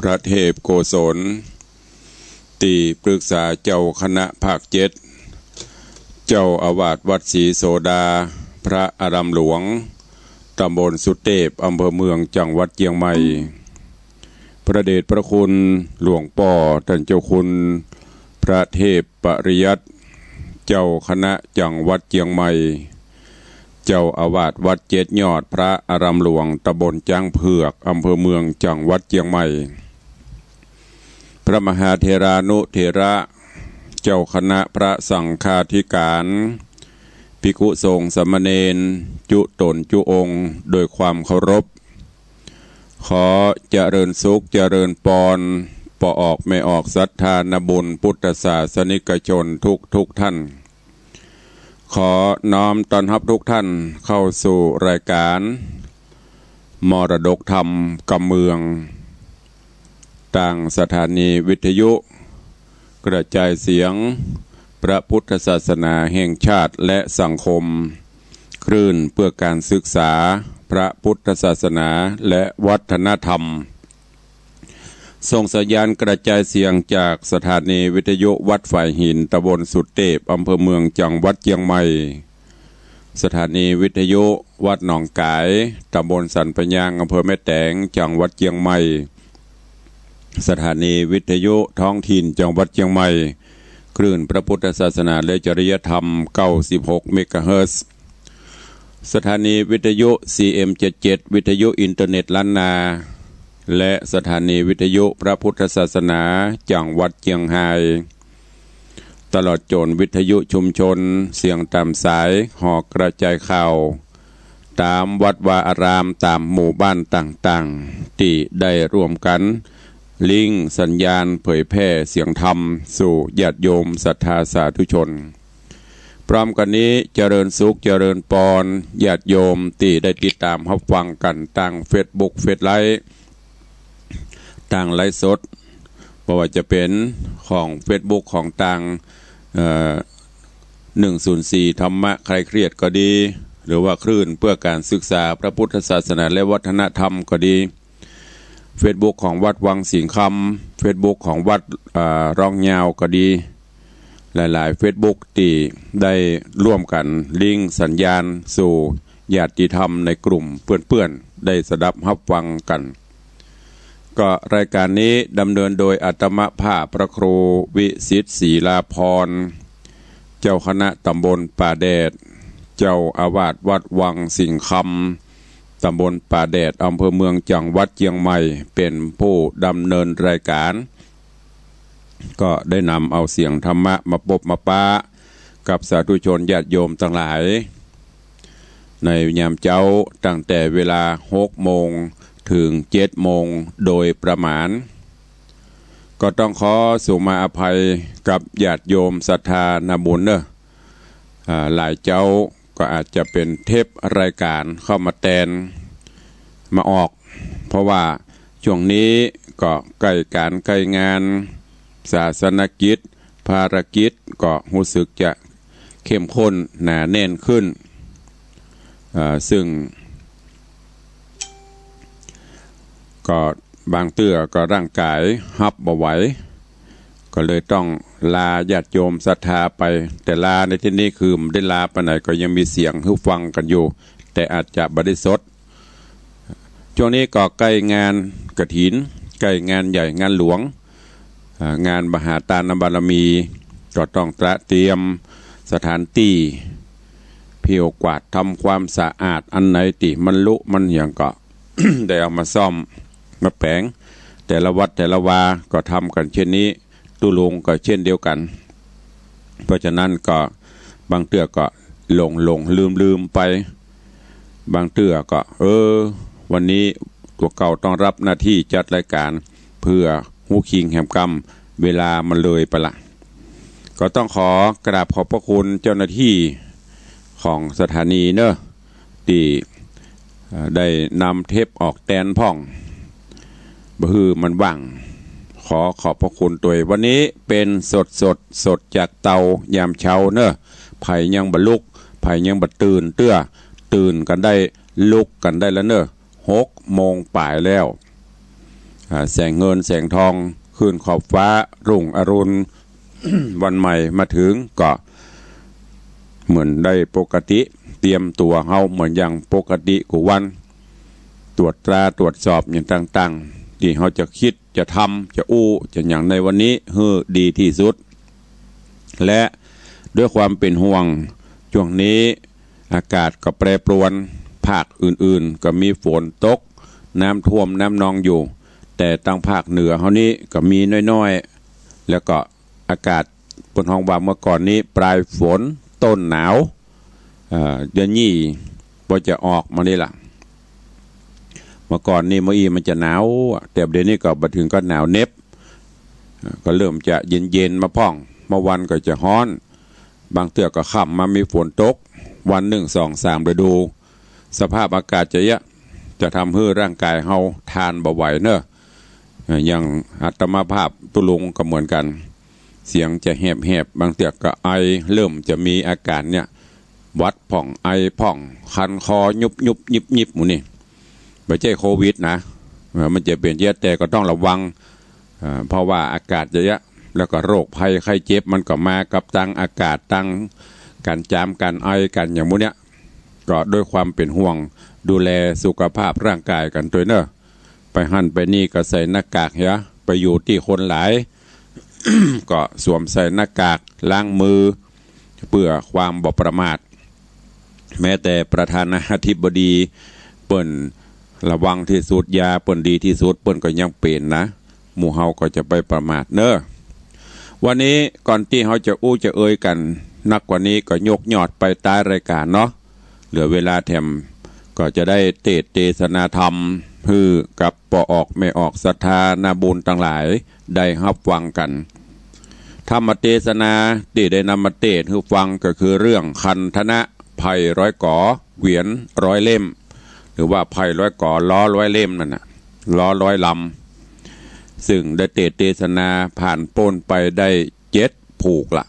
พระเทพโกศลตีปรึกษาเจ้าคณะภาคเจ็ดเจ้าอาวาสวัดศรีโสดาพระอารามหลวงตำบลสุเทพอำเภอเมืองจังหวัดเชียงใหม่พระเดชพระคุณหลวงป่อท่านเจ้าคุณพระเทพปริยัติเจ้าคณะจังหวัดเชียงใหม่เจ้าอาวาสวัดเจ็ดยอดพระอารามหลวงตำบลจ้างเผือกอำเภอเมืองจังหวัดเชียงใหม่พระมหาเถรานุเถระเจ้าคณะพระสังฆาธิการภิกขุสงฆ์สามเณรจุตนจุองค์โดยความเคารพขอเจริญสุขเจริญปอนปออกไม่ออกศรัทธานบุญพุทธศาสนิกชนทุกท่านขอน้อมต้อนรับทุกท่านเข้าสู่รายการมรดกธรรมกำเมืองต่างสถานีวิทยุกระจายเสียงพระพุทธศาสนาแห่งชาติและสังคมคลื่นเพื่อการศึกษาพระพุทธศาสนาและวัฒนธรรมส่งสัญญาณกระจายเสียงจากสถานีวิทยุวัดฝ่ายหินตำบลสุเทพอำเภอเมืองจังหวัดเชียงใหม่สถานีวิทยุวัดหนองกายตำบลสันปะยางอำเภอแม่แตงจังหวัดเชียงใหม่สถานีวิทยุท้องถิ่นจังหวัดเชียงใหม่คลื่นพระพุทธศาสนาและจริยธรรม96เมกะเฮิรตซ์สถานีวิทยุ CM77 วิทยุอินเทอร์เน็ตล้านนาและสถานีวิทยุพระพุทธศาสนาจังหวัดเชียงรายตลอดจนวิทยุชุมชนเสียงตามสายหอกกระจายข่าวตามวัดวาอารามตามหมู่บ้านต่างๆที่ได้ร่วมกันลิงก์สัญญาณเผยแพร่เสียงธรรมสู่ญาติโยมศรัทธาสาธุชนพร้อมกันนี้เจริญสุขเจริญปอนญาติโยมที่ได้ติดตามรับฟังกันทางเฟซบุ๊กเฟซไลฟ์ทางไลฟ์สดเพราะว่าจะเป็นของเฟซบุ๊กของทาง104ธรรมะใครเครียดก็ดีหรือว่าคลื่นเพื่อการศึกษาพระพุทธศาสนาและวัฒนธรรมก็ดีเฟซบุ๊กของวัดวังสิงห์คำเฟซบุ๊กของวัดร่องยาวก็ดีหลายๆเฟซบุ๊กที่ได้ร่วมกันลิงก์สัญญาณสู่ญาติธรรมในกลุ่มเพื่อนๆได้สดับรับฟังกันก็รายการนี้ดำเนินโดยอาตมภาพพระครูวิสิทธิ์ศรีลาภรณ์เจ้าคณะตำบลป่าแดดเจ้าอาวาสวัดวังสิงห์คำตำบลป่าแดดอำเภอเมืองจังหวัดเชียงใหม่เป็นผู้ดำเนินรายการก็ได้นำเอาเสียงธรรมะมาปบมาปะกับสาธุชนญาติโยมทั้งหลายในยามเช้าตั้งแต่เวลา6 โมงถึง7 โมงโดยประมาณก็ต้องขอสุมาอภัยกับญาติโยมศรัทธานาบุญเนอะหลายเจ้าก็อาจจะเป็นเทปรายการเข้ามาแทนมาออกเพราะว่าช่วงนี้ก็ใกล้การใกล้งานศาสนกิจภารกิจก็รู้สึกจะเข้มข้นหนาแน่นขึ้นซึ่งก็บางเตื้อก็ร่างกายฮับบ่ไหวก็เลยต้องลาญาติโยมศรัทธาไปแต่ลาในที่นี้คือไม่ได้ลาไปไหนก็ยังมีเสียงให้ฟังกันอยู่แต่อาจจะบริสุทธิ์ช่วงนี้ก็ใกล้งานกฐินใกล้งานใหญ่งานหลวงงานมหาทานบารมีก็ต้องเตรียมสถานที่เพียวกวาดทำความสะอาดอันไหนติมันลุมันอย่างก็ ได้เอามาซ่อมมาแปลงแต่ละวัดแต่ละวาก็ทำกันเช่นนี้ตุลงก็เช่นเดียวกันเพราะฉะนั้นก็บางเตื้อก็หลงลืมไปบางเตื้อก็วันนี้ตัวเก่าต้องรับหน้าที่จัดรายการเพื่อหูคิงแห่งกรรมเวลามันเลยไปละก็ต้องขอกราบขอบพระคุณเจ้าหน้าที่ของสถานีเนอะที่ได้นำเทปออกแตนพ่องบือมันว่างขอขอบพระคุณตัววันนี้เป็นสดจากเตายามเช้าเนอะไผ่ยังบรรลุกไผ่ยังบรรตื่นกันได้ลุกกันได้แล้วเนอะ6 โมงป่ายแล้ว แสงเงินแสงทองขึ้นขอบฟ้ารุ่งอรุณ วันใหม่มาถึงก็เหมือนได้ปกติเตรียมตัวเฮาเหมือนอย่างปกติกูวันตรวจตราตรวจสอบอย่างต่างๆที่เฮาจะคิดจะทำจะจะอย่างในวันนี้ให้ดีที่สุดและด้วยความเป็นห่วงช่วงนี้อากาศก็แปรปรวนภาคอื่นๆก็มีฝนตกน้ำท่วมน้ำนองอยู่แต่ตั้งภาคเหนือเฮานี้ก็มีน้อยๆแล้วก็อากาศบนห้องว่าเมื่อก่อนนี้ปลายฝนต้นหนาวเดือนยี่พอจะออกมานี่ล่ะเมื่อก่อนนี่มันจะหนาวแต่เดี๋ยวนี้ก็มาถึงก็หนาวเน็บก็เริ่มจะเย็นๆมาพ่องเมื่อวันก็จะฮ้อนบางเตือก็ค่ำมามีฝนตกวัน1 2 3ฤดูสภาพอากาศจะทำให้ร่างกายเฮาทานบ่ไหวเนอะอย่างอัตมาภาพตุลุงก็เหมือนกันเสียงจะแหบๆบางเตือก็ไอเริ่มจะมีอาการเนี่ยวัดผ่องไอผ่องคันคอยุบยิบหมูนี่ไม่ใช่โควิดนะมันจะเป็นเยอะแต่ก็ต้องระวังเพราะว่าอากาศเยอะแล้วก็โรคภัยไข้เจ็บมันก็มากับตั้งอากาศตั้งการจามการไอกันอย่างพวกเนี้ยก็ด้วยความเป็นห่วงดูแลสุขภาพร่างกายกันตัวเนอะไปหั่นไปนี่ก็ใส่หน้ากากไปอยู่ที่คนหลาย ก็สวมใส่หน้ากากล้างมือเพื่อความบ่ประมาทแม้แต่ประธานาธิบดีเปิ้นระวังที่สุดยาเปิ้นดีที่สุดเปิ้นก็ยังเป็นนะหมู่เฮาก็จะไปประมาทเนอะวันนี้ก่อนที่เฮาจะจะเอ่ยกันนักกว่านี้ก็ยกยอดไปใต้รายการเนาะเหลือเวลาแถมก็จะได้เทศนาธรรมฮือกับปออกไม่ออกศรัทธานาบุญต่างหลายได้รับฟังกันธรรมเทศนาที่ได้นำมาเทศให้ฟังก็คือเรื่องคันธนะไผ่ร้อยก่อเกวียนร้อยเล่มหรือว่าไผ่ร้อยก่อล้อร้อยเล่มนั่นน่ะล้อร้อยลำซึ่งได้เทศนาผ่านพ้นไปได้7ผูกละ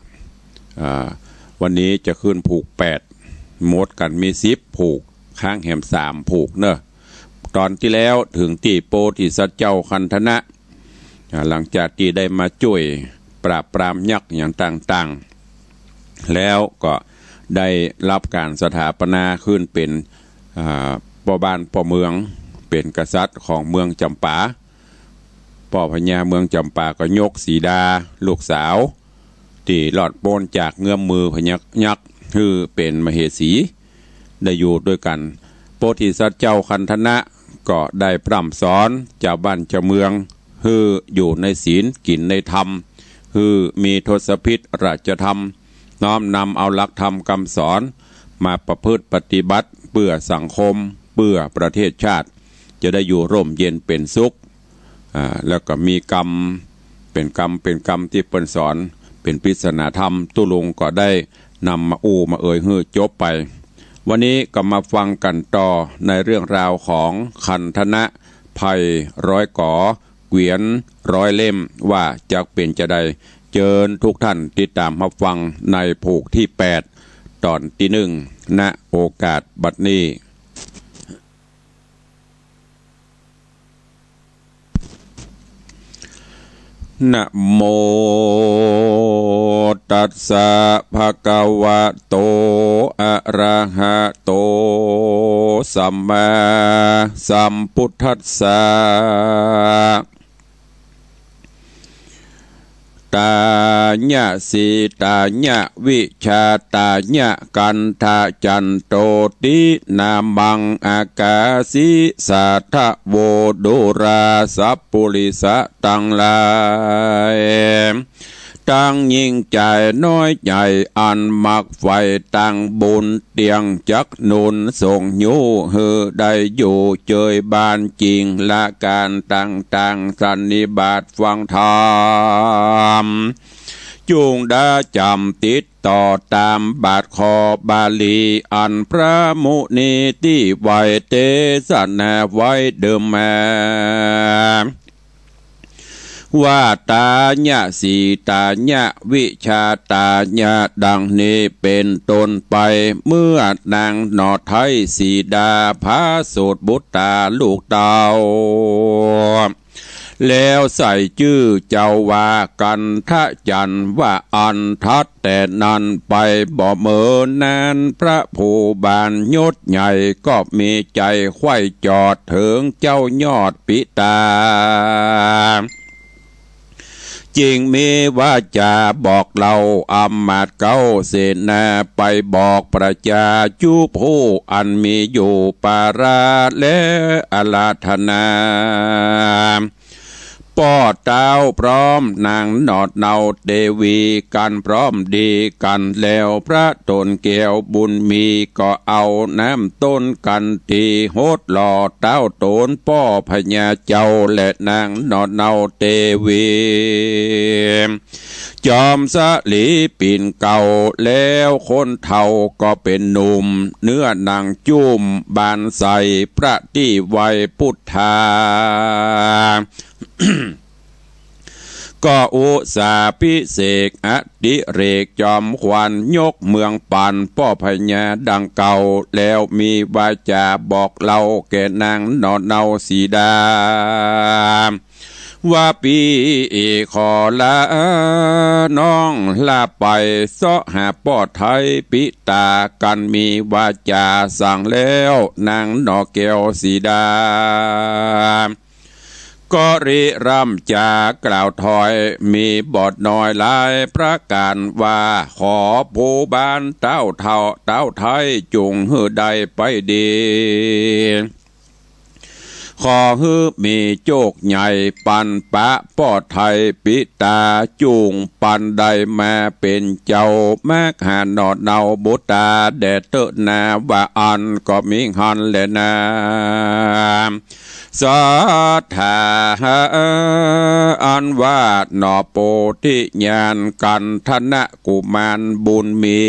วันนี้จะขึ้นผูก8หมดกันมี10ผูกข้างแหม3ผูกเนอะตอนที่แล้วถึงที่โพธิสัตว์เจ้าคันธนะหลังจากที่ได้มาช่วยปราบปรามยักษ์อย่างต่างๆแล้วก็ได้รับการสถาปนาขึ้นเป็นพ่อบ้านพ่อเมืองเป็นกษัตริย์ของเมืองจำปาพ่อพญาเมืองจำปาก็ยกสีดาลูกสาวที่หลอดโปนจากเงื้อมมือพญายักษ์คือเป็นมเหสีได้อยู่ด้วยกันโพธิสัตว์เจ้าคันธนะก็ได้พร่ำสอนเจ้าบ้านเจ้าเมืองคืออยู่ในศีลกินในธรรมคือมีทศพิธราชธรรมน้อมนำเอาหลักธรรมคำสอนมาประพฤติปฏิบัติเพื่อสังคมเพื่อประเทศชาติจะได้อยู่ร่มเย็นเป็นสุขแล้วก็มีกรรมเป็นกรรมที่เปิ้นสอนเป็นปริศนาธรรมตุลุงก็ได้นำมามาเอ่ยฮือจบไปวันนี้ก็มาฟังกันต่อในเรื่องราวของคันธนะไผ่ร้อยก่อเกวียนร้อยเล่มว่าจะเป็นจะใดเชิญทุกท่านติดตามรับฟังในผูกที่8ตอนที่1ณโอกาสบัดนี้นะโมตัสสะภะคะวะโตอะระหะโตสัมมาสัมพุทธัสสะตาญะสีตาญะวิชาตาญะกันทะจันโตตินามังอากาสิสัทธโวดุราสัพปุริสะตังลายตั้งยิ่งใจน้อยใจอันมักไฟตั้งบุญเตียงจักนุนส่งยูฮือได้อยู่เจยบานจริงละการต่างสันนิบาตฟังธรรมจุงได้จำติดต่อตามบาทคอบาลีอันพระมุนีที่ไว้เทศนาไว้เดิมมาว่าตาญะสีตาญะวิชาตาญะดังนี้เป็นต้นไปเมื่อนางหนอไทยสีดาพาโสดบุตรตาลูกเตา แล้วใส่ชื่อเจ้าว่ากันทะจันว่าอันทัดแต่นั้นไปบ่เหมือนนั้นพระผู้บานยศใหญ่ก็มีใจไขว้จอดถึงเจ้ายอดปิตาจริงมีว่าจะบอกเราอำมาตย์เก้าเสนาไปบอกประชาจุผู้อันมีอยู่ปาราและอาราธนาป้อเต้าพร้อมนางนอดเนาเดวีกันพร้อมดีกันแล้วพระตนแก้วบุญมีก็เอาน้ำต้นกันทีโหดหล่อเต้าตนป้อพญาเจ้าและนางนอดเนาเดวีจอมสลีปิ่นเก่าแล้วคนเฒ่าก็เป็นหนุ่มเนื้อนางจุ่มบานใสพระที่ไวยพุทธา ก็อุสาพิเศษอดิเรกจอมขวัญยกเมืองปันป้อพญาดังเก่าแล้วมีวาจาบอกเล่าแก่นางนอนเนาสีดาว่าปีขอลาน้องลาไปเสาะหาป้อไทยปิตากันมีวาจาสั่งแล้วนางนอแก้วสีดาก็ริร่ำจากล่าวถอยมีบทน้อยหลายประการว่าขอผู้บ้านเต้าเท่าเต้าไทยจุงหือใดไปดีขอฮือมีโจกใหญ่ปันปะป้อไทยปิตาจุงปันใดมาเป็นเจ้าแมกหานอดเนาบุตาแดดเตนาว่าอันก็มีหันแลนาสัทธาอันว่าหนอโปธิญาณกันธนกุมารบุญมี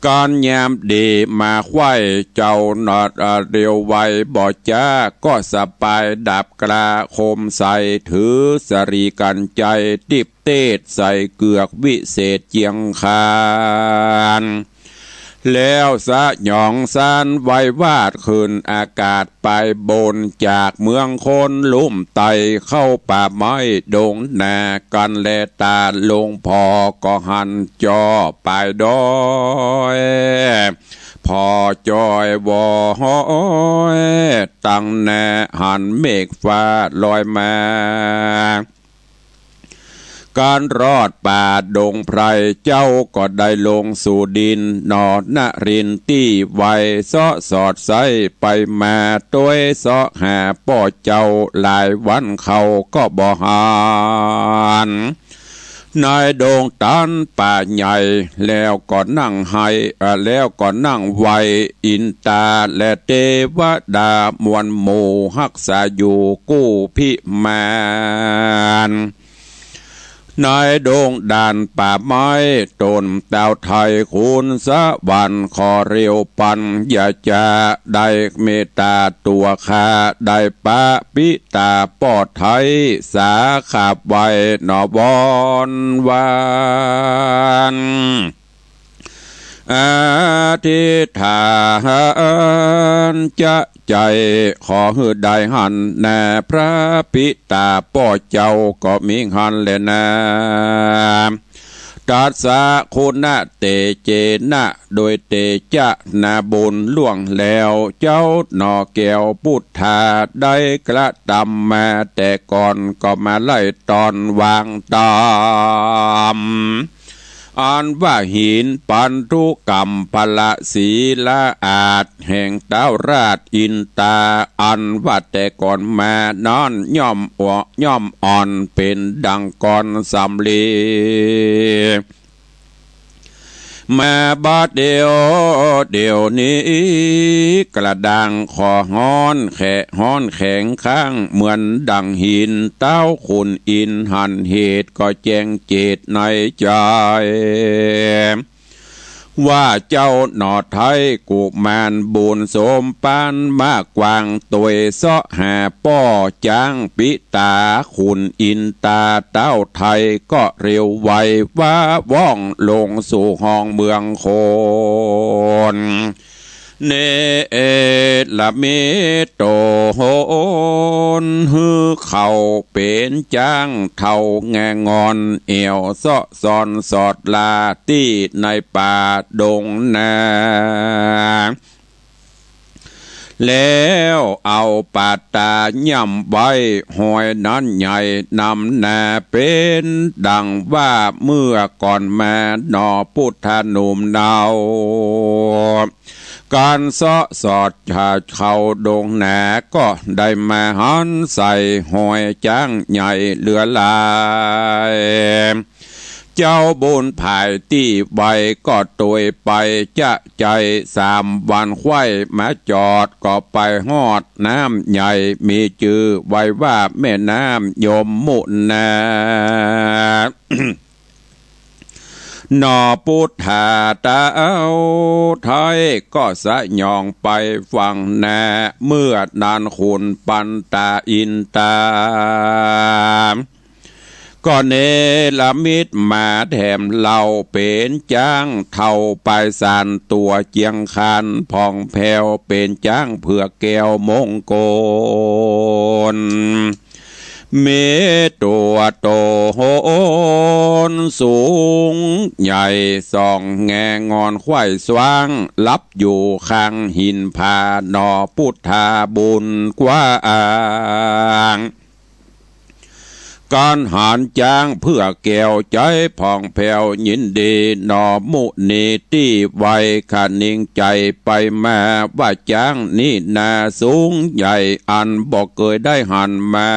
การยามดีมาไข่เจ้าหนอดเรียวไวบ่จ้าก็สบายดับกระคมใส่ถือสรีกันใจติบเตศใส่เกือกวิเศษเจียงคานแล้วสะหยองซานไว้วาดขึ้นอากาศไปบนจากเมืองคนลุ่มไตเข้าป่าไม้ดงนากันแลตาลงพอก็หันจอไปดอยพอจอยวอห้อยตั้งแน่หันเมฆฟ้าลอยมาการรอดป่าดงไพรเจ้าก็ได้ลงสู่ดินนอดนรินตี้ไวเสาะสอดไซไปมาตัวเสาะหาป้อเจ้าหลายวันเขาก็บ่หานนายโดงตันป่าใหญ่แล้วก็นั่งให้แล้วก็นั่งไวอินตาและเทวดามวลหมู่รักษาอยู่กู้พิมานนายโดงด่านป่าไม้ต้นเต่าไทยคุณสะวันขอเรียวปันอย่าจะได้เมตตาตัวข้าได้ปะปิตาปอดไทยสาขาบไว้หนอบอนวานอธิษฐานจะใจขอให้ได้หันแน่พระปิตาป้อเจ้าก็มีหันแลนะตัสสะคุณะเตเจนะโดยเตจะนาบุญล่วงแล้วเจ้าหนอแก้วพุทธาได้กระทำมาแต่ก่อนก็มาไล่ตอนวางตามอันว่าหินปันทุกรรมพละศีละอาจแห่งเต้าราชอินตาอันว่าแต่ก่อนมานอนย่อมอ่อนเป็นดังกรสำลีมาบาดเดียวนี้กระดังคอฮ้อนแข็งข้างเหมือนดังหินเต้าขุนอินหันเหตุก็แจ้งเจตในใจว่าเจ้าหนอไทยกุมารบุญสมปานมากกวางตัวเสาะหาป้อจางปิตาขุนอินตาเต้าไทยก็เร็วไวว่าว่องลงสู่ห้องเมืองโคน เนละเมโตโหนฮือเขาเป็นจ้างเท่าแงงอนเอวซอซอนสอดลาที่ในป่าดงนาแล้วเอาปาตาย่ำใบหอยนั้นใหญ่นำนาเป็นดังว่าเมื่อก่อนมาหนอพุทธานุมเนาการเสาะสอดชาเขาดงแหนก็ได้มาหันใส่หอยจ้างใหญ่เหลือลายเจ้าบุญภายที่ใบก็ตวยไปจะใจ3 วันไข้มาจอดก็ไปฮอดน้ำใหญ่มีจื่อไว้ว่าแม่น้ำยมมุนา นอพุทธาตาเอาไทยก็สะยองไปฟังแน่เมื่อนานขุนปันตาอินตาก็เนลมิตมาแถมเหล่าเป็นจ้างเท่าปลายสานตัวเจียงคันพองแผ่วเป็นจ้างเผือกแก้วมงกลเมตัวโตโหนสูงใหญ่ส่องแงงอนควายสว่างลับอยู่ข้างหินผาหนอพุทธาบุญกว้างการหารจ้างเพื่อแก้วใจผ่องแผ้วยินดีหนอมุนีที่ไวขานิ่งใจไปมาว่าจ้างนี่นาสูงใหญ่อันบอกเคยได้หันมา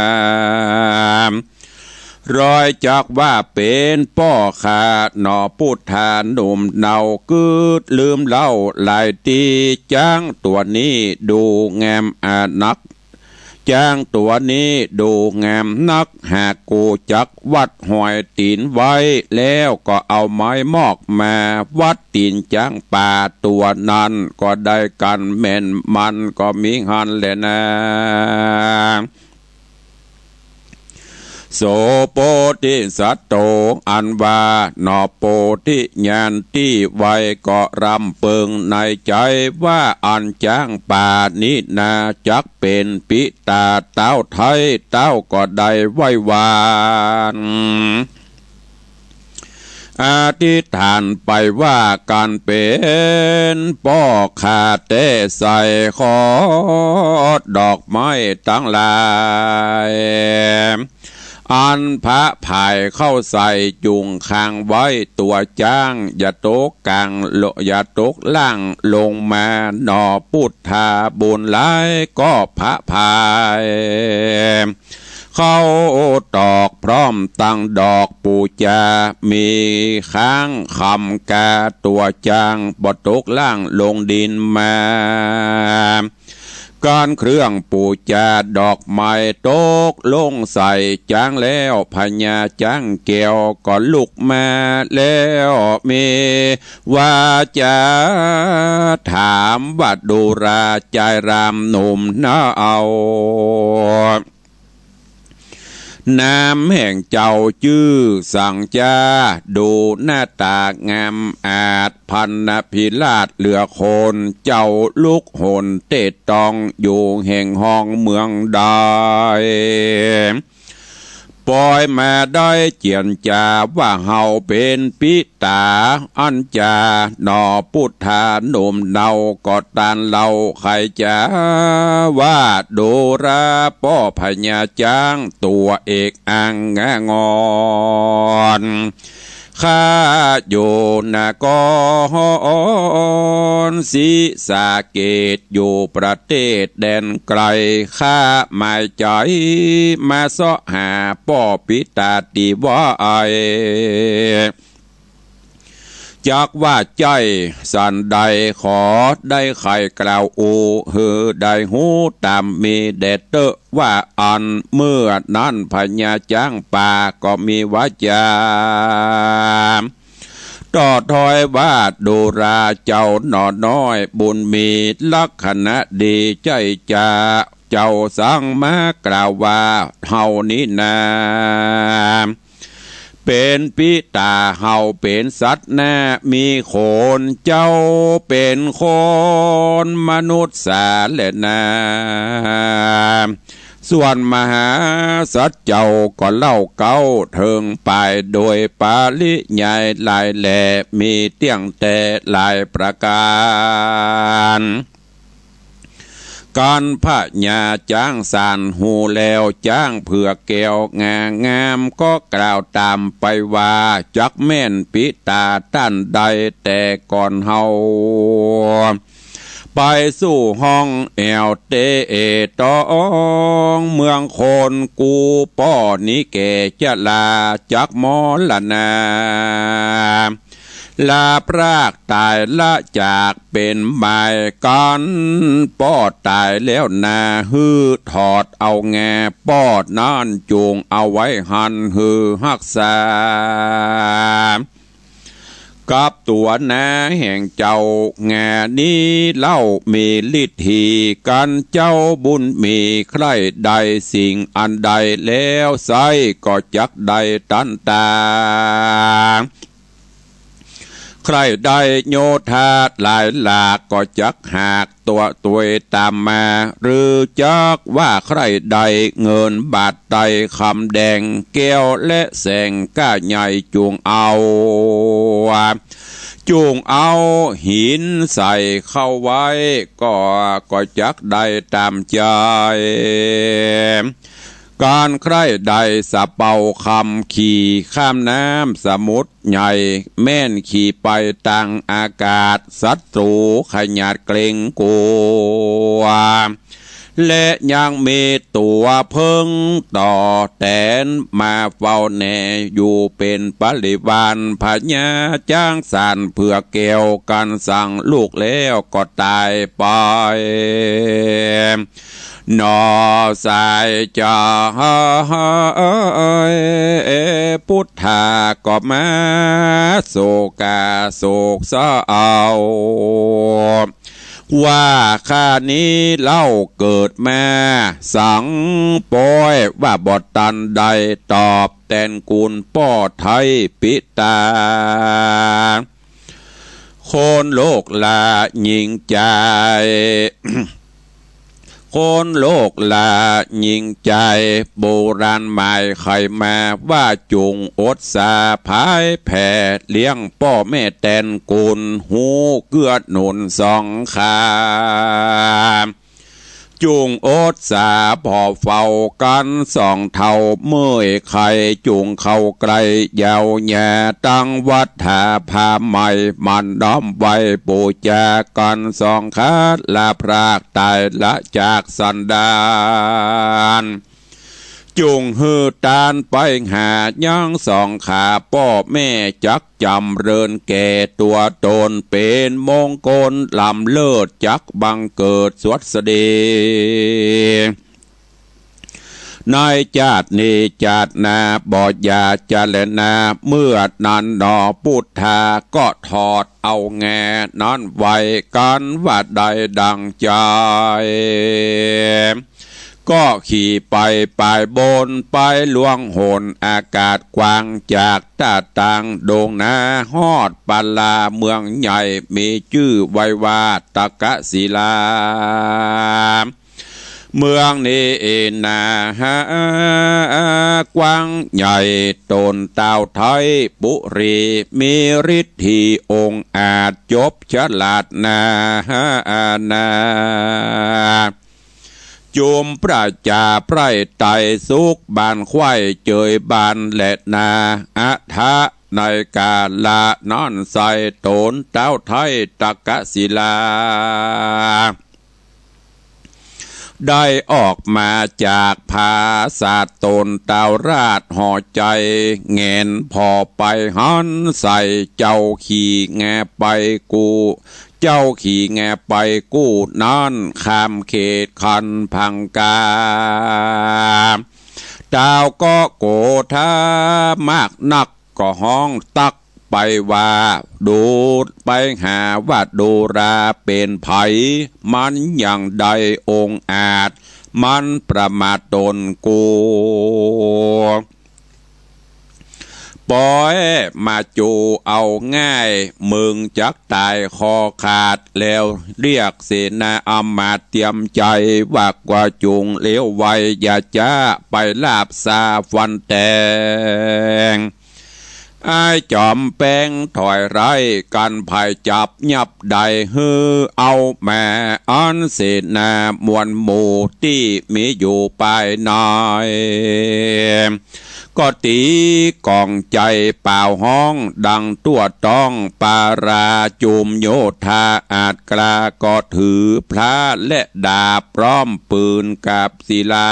รอยจากว่าเป็นป้อขาหนอพุทธาหนุ่มเนากืดลืมเล่าหลายตีจ้างตัวนี้ดูแงมนักจ้างตัวนี้ดูงามนักหากกูจักวัดหอยตีนไว้แล้วก็เอาไม้มอกมาวัดตีนจ้างป่าตัวนั้นก็ได้กันแม่นมันก็มีหันแหละนะโสโปธิสัตโตอันว่านอโปธิญาณที่ไว้ก็รำเปิงในใจว่าอันจ้างป่านี้นาจักเป็นปิตาเต้าไทยเต้าก็ได้ไหว้วานอธิษฐานไปว่าการเป็นป้อขาเต้ใส่ขอดอกไม้ตั้งหลายอันพระภายเข้าใส่จุงคางไว้ตัวจ้างอย่าตกกลางอย่าตกล่างลงมาหนอพุทธาบุญหลายก็พระภายเข้าตอกพร้อมตั้งดอกปูจามีค้างคำกาตัวจ้างบ่ตกล่างลงดินมาการเครื่องปูจาดอกไม้ตกลงใส่จ้างแล้วพญาจ้างแก้วก็ลุกมาแล้วมีว่าจะถามว่าดูราใจรามหนุ่มน่าเอาน้ำแห่งเจ้าชื่อสั่งจ้าดูหน้าตางามอาจพันนพิลาศเหลือคนเจ้าลุกหนเตะตองอยู่แห่งห้องเมืองใดปล่อยมาได้เจียนจาว่าเฮาเป็นปิตาอันจาหนอพุทธาหนุ่มเนาก็ตานเล่าใครจะว่าดูราป้อพญาจ้างตัวเอกอังงอนข้าอยู่นกรศรีสะเกษอยู่ประเทศแดนไกลข้าหมายใจมาเสาะหาป้อปิตาตีว่าไอจากว่าใจสันใดขอได้ไข่กล่าวอูเฮือได้หูตามมีเดดเตอว่าอันเมื่อนั้นพญาจ้างป่าก็มีวาจาต่อถอยว่าดูราเจ้าหนอน้อยบุญมีลักษณะดีใจจ่าเจ้าสั่งมากล่าวว่าเฮานี้นา เป็นปิตาเฮาเป็นสัตว์แน่มีโขนเจ้าเป็นคนมนุษย์สาและนาส่วนมหาสัตว์เจ้าก็เล่าเก้าเถิงไปโดยปาลิใหญ่หลายแหล่มีเตี้ยงแต่หลายประการการพระญาจ้างสานหูแล้วจ้างเผือกแก้วงามก็กล่าวตามไปว่าจักแม่นปิตาต้านใดแต่ก่อนเฮาไปสู่ห้องแอวเตเอตองเมืองคนกูป้อนี้แก่จะลาจักมอละนาลาพรากตายละจากเป็นใบกันป้อตายแล้วนาฮือถอดเอาแงป้อนนั่นจูงเอาไว้หันฮือหักษากับตัวนาแห่งเจ้าแง่นี้เล่ามีฤทธีกันเจ้าบุญมีใครใดสิ่งอันใดแล้วไซก็จักใดตันตาใครได้โยธาหลายหลากก็จักหากตัวตามมาหรือจักว่าใครใดเงินบาทใดคำแดงแก้วและแสงก้าใหญ่จูงเอาหินใส่เข้าไว้ก็จักได้ตามใจการใครใดสะเป่าคำขี่ข้ามน้ำสมุทรใหญ่แม่นขี่ไปต่างอากาศศัตรูขยัดเกรงกลัวและยังมีตัวเพิ่งต่อแตนมาเฝ้าแน่อยู่เป็นปริวารพญาจ้างสานเพื่อแก้วกันสั่งลูกแล้วก็ตายไปนอสายจะพุทธาก็มาโศกเศร้าว่าข้านี้เล่าเกิดมาสังปอยว่าบทตันใดตอบแทนกุลป้อไทยปิตาคนโลกลายิ่งใจคนโลกลายิ่งใจโบราณหมายใครมาว่าจุงอดสาพายแผ่เลี้ยงพ่อแม่แตนกุลหูเกื้อหนุนสองขาจุงอดสาพอเฝ้ากันสองเท่าเมื่อยไข่จุงเข้าไกลยาวแย่ตั้งวัดหาพาใหม่มันน้อมไว้ปูจากันสองขาลาพรากตายละจากสันดานจุงฮือตานไปหาย่างสองขาพ่อแม่จักจำเริญแก่ตัวตนเป็นมงคลลำเลิศจักบังเกิดสวัสดีในจาตินี้จาตินาบอดยาจาเลนาเมื่อนันดอพุทธาก็ถอดเอาแงนั้นไว้กันว่าใดดังใจก็ขี่ไปปลายบนไปลวงหนอากาศกว้างจากตาต่างโด่งนาฮอดปาลาเมืองใหญ่มีชื่อไว้ว่าตะกะศิลาเมืองนี้นาฮกว้างใหญ่ตนเต่าไทยปุรีมีฤทธิองค์อาจจบฉลาดนาจุมประจาไพรไตสุขบานควายเจยบานและนาอัฐะในกาลานอนใส่ตนเต้าไทยตะกะศิลาได้ออกมาจากภาษาตนเต้าราชห่อใจเงินพอไปหันใส่เจ้าขี่แงไปกูเจ้าขี่แงไปกู้นั่นข้ามเขตคันพังกาดาวก็โกธามากนักก็ห้องตักไปว่าดูไปหาว่าดูราเป็นไผมันอย่างใดองค์อาจมันประมาทตนกู ปอยมาจูเอาง่ายมึงจักตายคอขาดแล้วเรียกเสนาอามาตย์เตรียมใจว่ากว่าจุงเลี้ยวไวอย่าจ้าไปลาบซาฟันแตงไอ้จอมแป้งถอยไรกันภายจับยับใดฮือเอาแม่อันเสนามวลหมู่ที่มีอยู่ปลายน้อยก็ตีกองใจเปล่าห้องดังตัวต้องปาราจุมโยธาอาจกลาก็ถือพระและดาบพร้อมปืนกับศิลา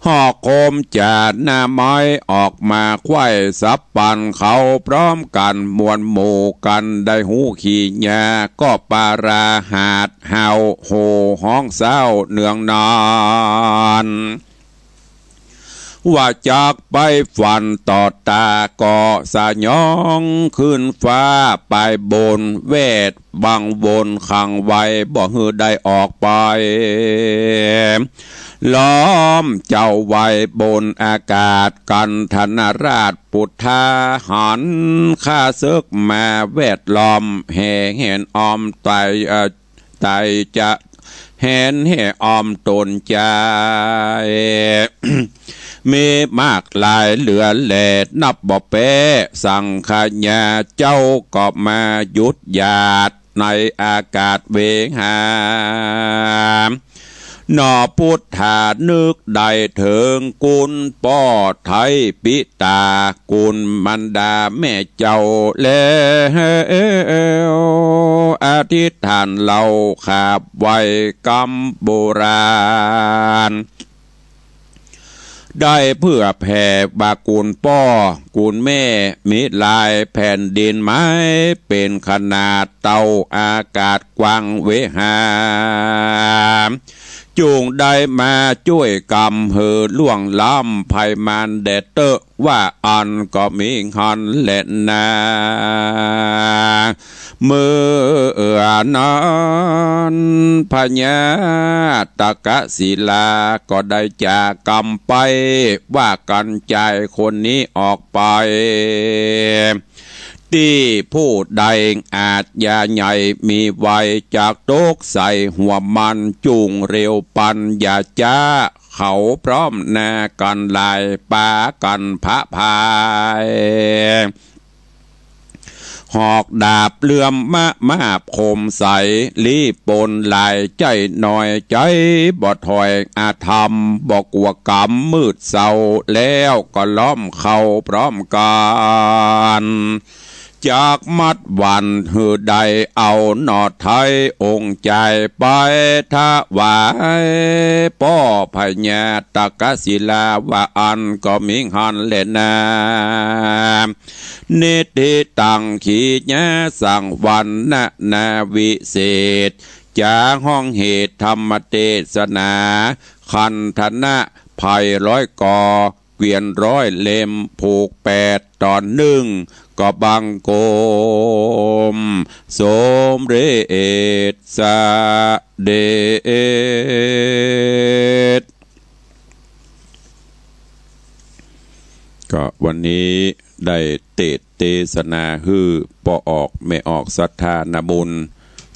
หอกโคมจาดหน้าไม้ออกมาไขว้สับปันเขาพร้อมกันมวลหมู่กันได้หูขี่ยาก็ปาราหาดเห่าโหห้องเศร้าเนืองนอนว่าจากไปฝันต่อตาก็สะยองขึ้นฟ้าไปบนเวทบังบนขังไว้บ่ฮือได้ออกไปล้อมเจ้าไว้บนอากาศกันธนราชปุถาหันข้าศึกมาเวทล้อมแห่เห็นออมไตจะเห็นให้ออมตนใจมีมากลายเหลือแหลดนับบ่เป้สั่งขญาเจ้าก็มายุดหยาดในอากาศเวหานอพุทธานึกได้เถิงกุลป้อไทยปิตากุลมันดาแม่เจ้าแล้วอธิษฐานเราขาบไว้กรรมโบราณได้เพื่อแผ่บากุลป้อกุลแม่มิลายแผ่นดินไม้เป็นขนาดเตาอากาศกว้างเวหาจูงได้มาช่วยกำเฮอล่วงล้ำภัยมันเดเตอว่าอันก็มีหันเล่นนาเมื่อนั้นพญาตกศิลาก็ได้จากกรรมไปว่ากันใจคนนี้ออกไปที่ผู้ใดอาจยาใหญ่มีไวจากโตกใส่หัวมันจุงเร็วปันอย่าจ้าเขาพร้อมแน่กันลายปากันพระพายหอกดาบเลื่อมมาคมใสลีปนลายใจหน่อยใจบ่ถอยอาธรรมบ่กลัวกรรมมืดเศร้าแล้วก็ล้อมเข้าพร้อมกันจากมัดวันหือใดเอาหนอดไทยองค์ใจไปทวายป้อพญาตกศิลาว่าอันก็มิงหันเล่นนานิติตังขีญาสังวันนาวิเศษจาห้องเหตุธรรมเทศนาคันธนะภัยร้อยกอเกวียนร้อยเล่มผูก8 ตอน1ก็บังโกมสมเรศสเดชก็วันนี้ได้เทศนาฮือปออกไม่ออกศรัทธานบุญ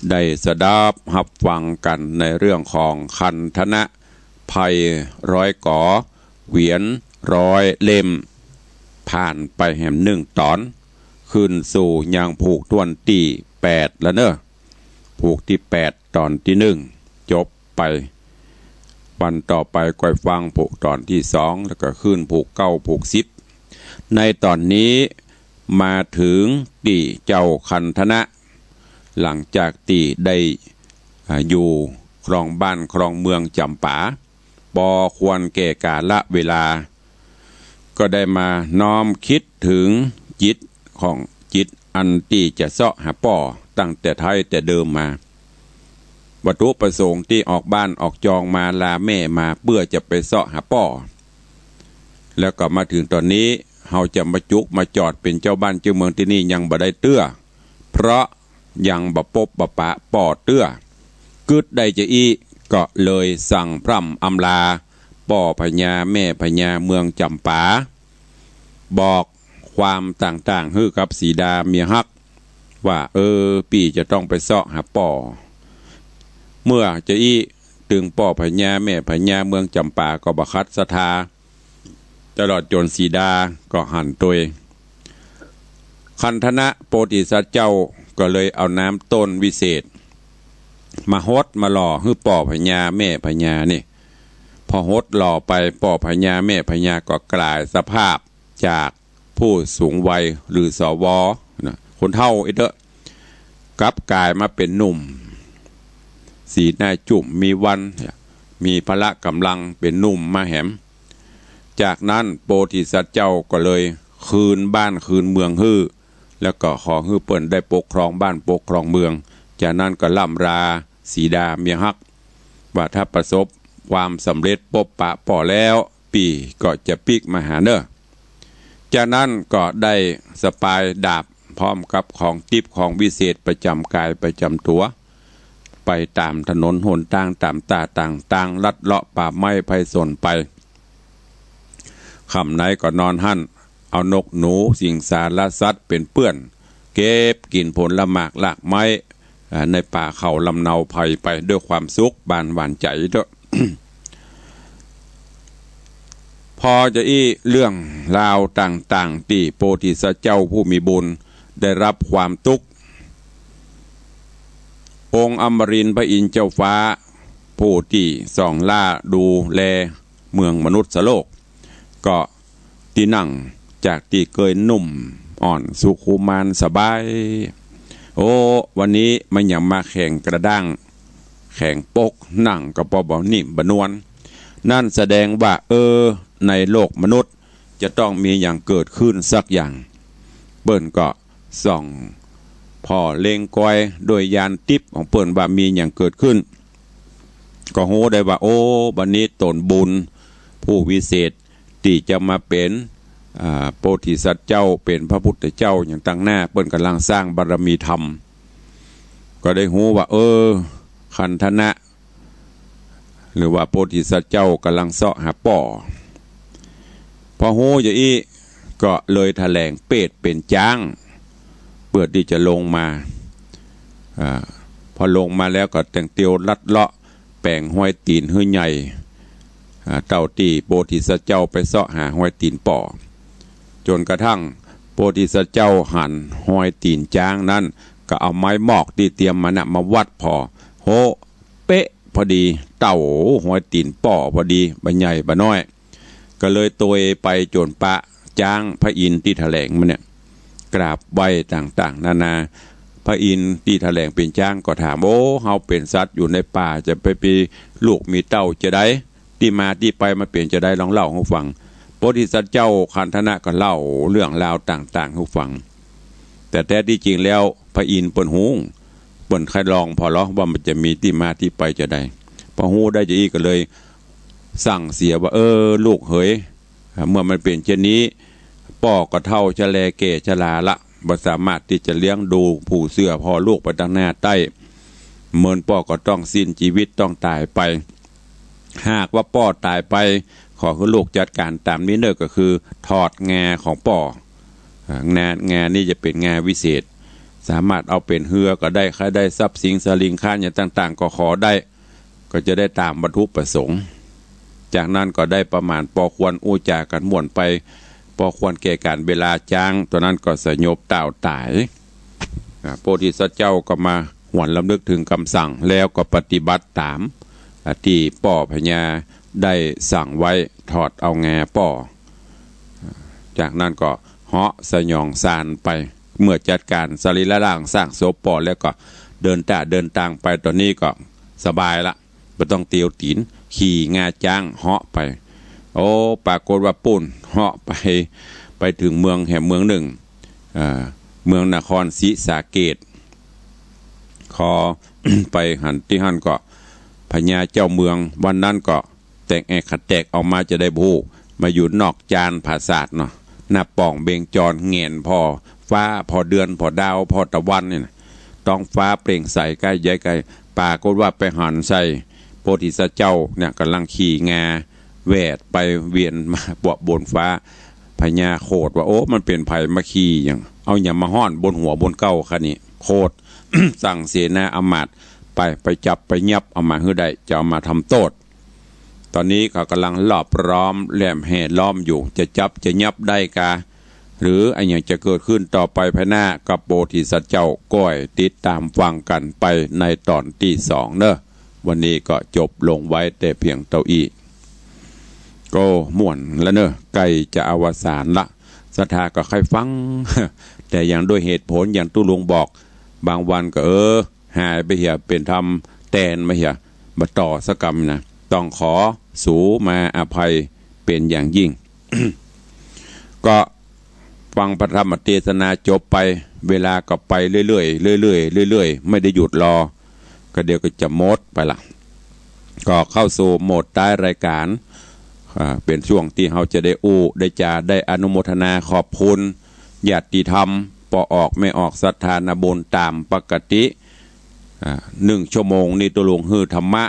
ได้สดับหับฟังกันในเรื่องของคันธนะภัยร้อยกอเกวียนร้อยเล่มผ่านไปแห่ง1 ตอนขึ้นสู่ยังผูกทวนที่8แล้วเนอะผูกที่8ตอนที่1จบไปวันต่อไปก่อยฟังผูกตอนที่2แล้วก็ขึ้นผูก9ผูก10ในตอนนี้มาถึงตีเจ้าคันธนะหลังจากตีได้อยู่ครองบ้านครองเมืองจำปาปอควรแก่กาลเวลาก็ได้มาน้อมคิดถึงจิตของจิตอันที่จะเสาะหาป่อตั้งแต่ไทยแต่เดิมมาวัตถุประสงค์ที่ออกบ้านออกจองมาลาแม่มาเพื่อจะไปเสาะหาป่อแล้วก็มาถึงตอนนี้เฮาจะมาจุกมาจอดเป็นเจ้าบ้านเจ้าเมืองที่นี่ยังบ่ได้เตื้อเพราะยังบ่ปบบ่ปะป่อเตื้อกึดได้จะอีก็เลยสั่งพร่ำอำลาป่อพญาแม่พญาเมืองจำปา บอกความต่างๆให้กับสีดาเมียฮักว่าปีจะต้องไปเสาะหาป่อเมื่อจะตึงป่อพญาแม่พญาเมืองจำปาก็บคัดศรัทธาตลอดจนสีดาก็หันตัวคันธนะโพธิสัตว์เจ้าก็เลยเอาน้ำต้นวิเศษมาฮดมาหล่อให้ป่อพญาแม่พญานี่พอฮดหล่อไปป่อพญาแม่พญาก็กลายสภาพจากผู้สูงวัยหรือสวนะคนเฒ่ากลับกลายมาเป็นหนุ่มสีหน้าจุ่มมีวันมีพละกำลังเป็นหนุ่มมาแหมจากนั้นโพธิสัตว์เจ้าก็เลยคืนบ้านคืนเมืองฮื้อแล้วก็ขอฮื้อเปิ้นได้ปกครองบ้านปกครองเมืองจากนั้นก็ล่ำราสีดาเมียฮักว่าถ้าประสบความสำเร็จปบปะป่อแล้วปีก็จะปิกมาหาเนอจากนั้นก็ได้สปายดาบพร้อมกับของทิพย์ของวิเศษประจำกายประจำตัวไปตามถนนหนทางตามตาต่างลัดเลาะป่าไม้ไผ่สนไปคำไหนก็นอนหั่นเอานกหนูสิงสารสัตว์เป็นเปื้อนเก็บกินผลละหมากหลากไม้ในป่าเขาลำเนาไผ่ไปด้วยความสุขบานหวานใจด้วย พอจะเรื่องราวต่างๆที่โพธิสัตว์เจ้าผู้มีบุญได้รับความทุกข์องค์อมรินทร์พระอินทร์เจ้าฟ้าผู้ที่ส่องล่าดูแลเมืองมนุษย์โลกก็ที่นั่งจากที่เคยนุ่มอ่อนสุขุมานสบายวันนี้มันยังมาแข่งกระด้างแข่งปกนั่งกับปอบนิ่มบนวลนั่นแสดงว่าในโลกมนุษย์จะต้องมีอย่างเกิดขึ้นสักอย่างเปิ้นก็ส่องพอเล็งก้อยโดยยานทิพย์ของเปิ้นว่ามีอย่างเกิดขึ้นก็โหได้ว่าบัดนี้ตนบุญผู้วิเศษที่จะมาเป็นโพธิสัตว์เจ้าเป็นพระพุทธเจ้าอย่างตั้งหน้าเปิ้นกำลังสร้างบารมีธรรมก็ได้หูว่าคันธนะหรือว่าโพธิสัตว์เจ้ากำลังเสาะหาป่อพอหูอย่างก็เลยแถลงเปรตเป็นจ้างเปิดที่จะลงมาพอลงมาแล้วก็แต่งเตียวลัดเลาะแป่งห้อยตีนห้อยใหญ่เต่าตีโพธิสัตว์เจ้าไปเสาะหาห้อยตีนป่อจนกระทั่งโพธิสัตว์เจ้าหันห้อยตีนจ้างนั้นก็เอาไม้หมอกที่เตรียมมาวัดพอเป๊ะพอดีเต่าห้อยตีนป่อพอดีใบใหญ่ใบน้อยก็เลยตัวไปโจนปะจ้างพระอินทร์ที่แถลงมันเนี่ยกราบไหว้ต่างๆนานาพระอินทร์ที่แถลงเป็นจ้างก็ถามเฮาเป็นสัตว์อยู่ในป่าจะไปลูกมีเต้าจะได้ที่มาที่ไปมาเปลี่ยนจะได้ลองเล่าให้ฟังโพธิสัตว์เจ้าคันธนะก็เล่าเรื่องราวต่างๆให้ฟังแต่แท้ที่จริงแล้วพระอินทร์เปิ้นฮู้เปิ้นใครลองพอล้อว่ามันจะมีที่มาที่ไปจะได้พอฮู้ได้จะก็เลยสั่งเสียว่าลูกเฮ้ยเมื่อมันเป็นเช่นนี้ป่อก็เท่าจะแลเกชลาละบ่สามารถที่จะเลี้ยงดูผู้เสื้อพอลูกไปตั้งหน้าใต้เมินป่อก็ต้องสิ้นชีวิตต้องตายไปหากว่าป่อตายไปขอให้ลูกจัดการตามนี้เด้อก็คือถอดงาของป่องานี่จะเป็นงาวิเศษสามารถเอาเป็นเหือก็ได้ใครได้ทรัพย์สินสลิงข้านอย่างต่างๆก็ขอได้ก็จะได้ตามบรรทุประสงค์จากนั้นก็ได้ประมาณปอควรอู้จากันม่วนไปพอควรแก่การเวลาจ้างตัวนั้นก็สยบเต่าตายโพธิสัตว์เจ้าก็มาหวนลำลึกถึงคำสั่งแล้วก็ปฏิบัติตามที่ป่อพญาได้สั่งไว้ถอดเอาแงป่อจากนั้นก็เหาะสยองซานไปเมื่อจัดการสรีระร่างสร้างศพป่อแล้วก็เดินทางไปตอนนี้ก็สบายละไม่ต้องเตียวตีนขี่งาจ้างเหาะไปปรากฏว่าปุ่นเหาะไปถึงเมืองแห่งเมืองหนึ่งเมืองนครศรีสะเกษไปหันที่หันก็พญาเจ้าเมืองวันนั้นก็แต่งขัดแตกออกมาจะได้บูมาอยู่นอกจานผาศาสตร์เนาะหน้าป่องเบงจรเงียนพอฟ้าพอเดือนพอดาวพอตะวันเนี่ยต้องฟ้าเปล่งใสใกล้ใหญ่ใกล้ปรากฏว่าไปหันใส่โพธิสัตว์เจ้าเนี่ยกำลังขี่งาแวดไปเวียนมาบนฟ้า พญาโคดว่าโอ้มันเป็นไผ่มะคีอย่างเอาอย่ามาห้อนบนหัวบนเก้าค่ะนี่โคด สั่งเสนาอำมาตย์ไปจับไปยับเอามาให้ได้จะเอามาทำโทษตอนนี้เขากำลังลอบล้อมแหลมแห่ล้อมอยู่จะจับจะยับได้กาหรืออะไรอย่างจะเกิดขึ้นต่อไปภายหน้ากับโพธิสัตว์เจ้าก้อยติดตามฟังกันไปในตอนที่2เนอะวันนี้ก็จบลงไว้แต่เพียงเท่าอี้ก็ม่วนแล้วเนอะใกล้จะอวสานละศรัทธาก็ใครฟัง แต่อย่างด้วยเหตุผลอย่างตุลุงบอกบางวันก็หายไปเหี่ยเป็นทำแตนมาเหี่ยมาต่อสกรรมนะต้องขอสูมาอภัยเป็นอย่างยิ่ง ก็ฟังพระธรรมเทศนาจบไปเวลาก็ไปเรื่อยๆเรื่อยๆเรื่อยๆไม่ได้หยุดรอก็เดี๋ยวก็จะหมดไปละก็เข้าสู่โหมดท้ายรายการเป็นช่วงที่เราจะได้ได้จาได้อนุโมทนาขอบคุณญาติธรรมปออกไม่ออกศรัทธานาบุญตามปกติ1 ชั่วโมงนี้ตัวหลวงฮือธรรมะ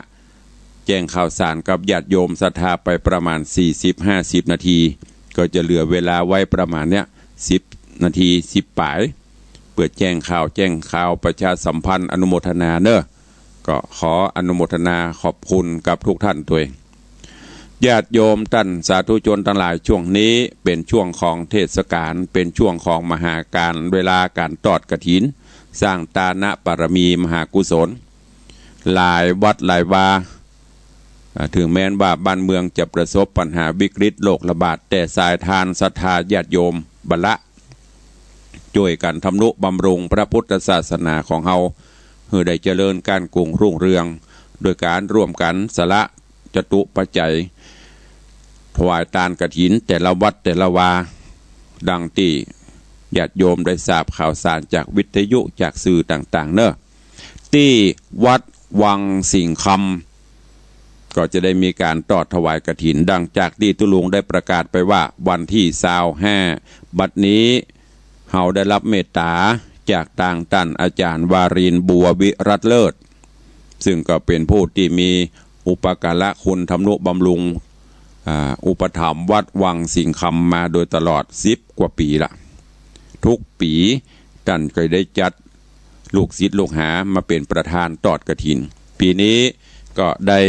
แจ้งข่าวสารกับญาติโยมศรัทธาไปประมาณ 40-50 นาทีก็จะเหลือเวลาไว้ประมาณเนี้ย10 นาที10 ปลายเปิดแจ้งข่าวประชาสัมพันธ์อนุโมทนาเนอะก็ขออนุโมทนาขอบคุณกับทุกท่านตัวเองญาติโยมท่านสาธุชนทั้งหลายช่วงนี้เป็นช่วงของเทศกาลเป็นช่วงของมหาการเวลาการทอดกฐินสร้างตานะปรมีมหากุศลหลายวัดหลายวาถึงแม้นว่าบ้านเมืองจะประสบปัญหาวิกฤตโรคระบาดแต่สายทานศรัทธาญาติโยมบละช่วยกันทำนุบำรุงพระพุทธศาสนาของเฮาเพื่อได้เจริญการกุ้งรุ่งเรืองโดยการร่วมกันสละจตุปัจจัยถวายทานกฐินแต่ละวัดแต่ละวาดังที่ญาติโยมได้ทราบข่าวสารจากวิทยุจากสื่อต่างๆเนอะที่วัดวังสิงคำก็จะได้มีการทอดถวายกฐินดังจากที่ตุลุงได้ประกาศไปว่าวันที่25บัดนี้เฮาได้รับเมตตาจากทางท่านอาจารย์วารินทร์บัววิรัตเลิศซึ่งก็เป็นผู้ที่มีอุปการะคุณทำนุบำรุงอุปถัมภ์วัดวังสิงคำมาโดยตลอด10 กว่าปีละทุกปีท่านเคยได้จัดลูกศิษย์ลูกหามาเป็นประธานทอดกฐินปีนี้ก็ได้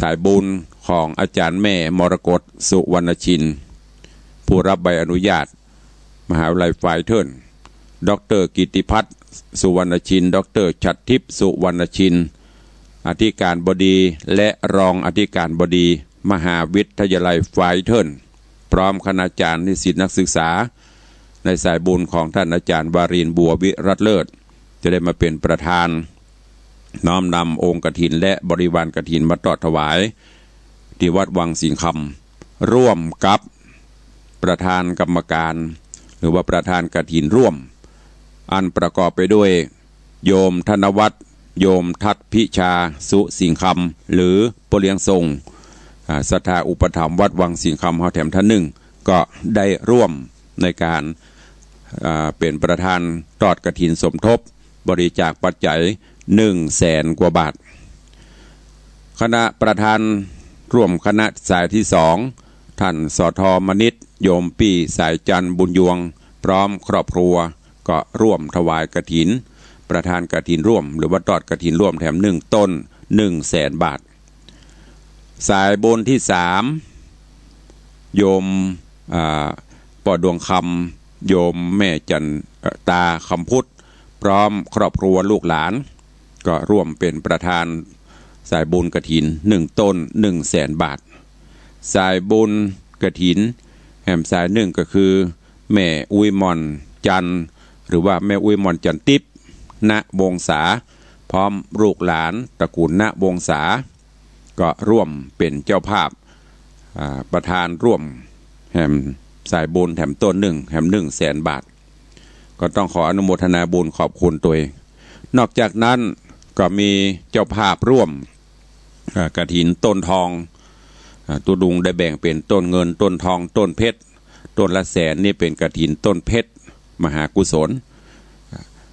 สายบุญของอาจารย์แม่มรกตสุวรรณชินผู้รับใบอนุญาตมหาวิทยาลัยฝ่ายเทินดร.กิติพัฒน์สุวรรณชินดร.ฉัตรทิพย์สุวรรณชินอธิการบดีและรองอธิการบดีมหาวิทยาลัยฝ่ายเทินพร้อมคณาจารย์นิสิตนักศึกษาในสายบุญของท่านอาจารย์วารินทร์บัววิรัตเลิศจะได้มาเป็นประธานน้อมนำองค์กฐินและบริวารกฐินมาทอดถวายที่วัดวังสิงคำร่วมกับประธานกรรมการหรือว่าประธานกฐินร่วมอันประกอบไปด้วยโยมธนวัฒน์โยมทัตพิชาสุสิงคำหรือปเลียงทรงศรัทธาอุปถัมภ์วัดวังสิงคำเฮาแถมท่านหนึ่งก็ได้ร่วมในการเป็นประธานทอดกฐินสมทบบริจาคปัจจัย100,000 กว่าบาทคณะประธานร่วมคณะสายที่2ท่านสทมนิตโยมปีสายจันทร์บุญยวงพร้อมครอบครัวก็ร่วมถวายกฐินประธานกฐินร่วมหรือว่าทอดกฐินร่วมแถม1 ต้น 100,000 บาทสายบุญที่3โยมปอดวงคำโยมแม่จันตาคำพุทธพร้อมครอบครัวลูกหลานก็ร่วมเป็นประธานสายบุญกฐิน1 ต้น 100,000 บาทสายบุญกฐินแห่มสายหนึ่งก็คือแม่อุ้ยมอนจันหรือว่าแม่อุ้ยมอนจันทิพย์ณวงศาพร้อมลูกหลานตระกูลณวงศาก็ร่วมเป็นเจ้าภาพประธานร่วมแห่มสายบุญแถมต้น1แถม100,000 บาทก็ต้องขออนุโมทนาบุญขอบคุณตัวเองนอกจากนั้นก็มีเจ้าภาพร่วมกฐินต้นทองตัวดุงได้แบ่งเป็นต้นเงินต้นทองต้นเพชรต้นละ100,000นี่เป็นกฐินต้นเพชรมหากุศล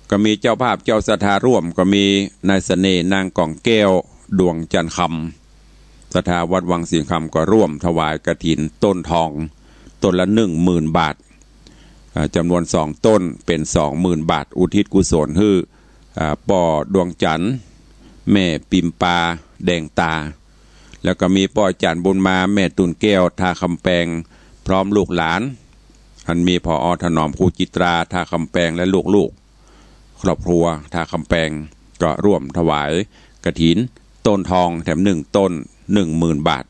ก็มีเจ้าภาพเจ้าศรัทธาร่วมก็มีนายเสน่ห์นางก่องแก้วดวงจันทร์คำศรัทธาวัดวังสิงคำก็ร่วมถวายกฐินต้นทอง ต้นละ10,000 บาทจำนวน2 ต้นเป็น 20,000 บาทอุทิศกุศลให้ป่อดวงจันทร์แม่ปิมปาแดงตาแล้วก็มีป่อจันบุญมาแม่ตุนแก้วท่าคำแปงพร้อมลูกหลานอันมีผอ.ถนอมครูจิตราท่าคำแปงและลูกๆครอบครัวท่าคำแปงก็ร่วมถวายกฐินต้นทองแถม1 ต้น 10,000 บาท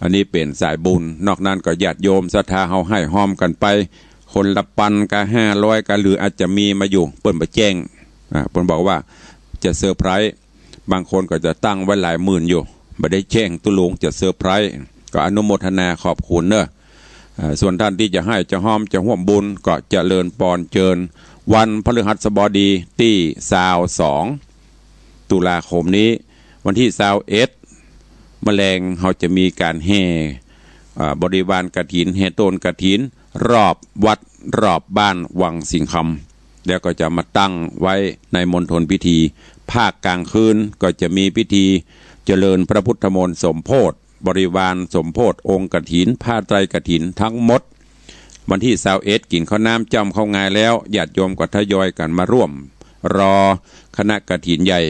อันนี้เป็นสายบุญนอกนั้นก็ญาติโยมศรัทธาเฮาให้ห้อมกันไปคนละปันก็500ก็หรืออาจจะมีมาอยู่เปิ้นมาแจ้งเปิ้นบอกว่าจะเซอร์ไพรส์บางคนก็จะตั้งไว้หลายหมื่นอยู่ไม่ได้แจ้งตุลุงจะเซอร์ไพรส์ก็อนุโมทนาขอบคุณเนอะส่วนท่านที่จะให้จะห้อมจะร่วมบุญก็เจริญปอนเจิญวันพฤหัสบดีที่22 ตุลาคมนี้วันที่21มแมลงเขาจะมีการแห่บริวารกฐินแห่ต้นกฐินรอบวัดรอบบ้านวังสิงคำแล้วก็จะมาตั้งไว้ในมณฑลพิธีภาคกลางคืนก็จะมีพิธีเจริญพระพุทธมนต์สมโภชบริวารสมโภชองค์กฐินผ้าไตรกฐินทั้งหมดวันที่21กินข้าวน้ำจำเข้างายแล้วญาติโยมก็ทยอยกันมาร่วมรอคณะกฐินใหญ่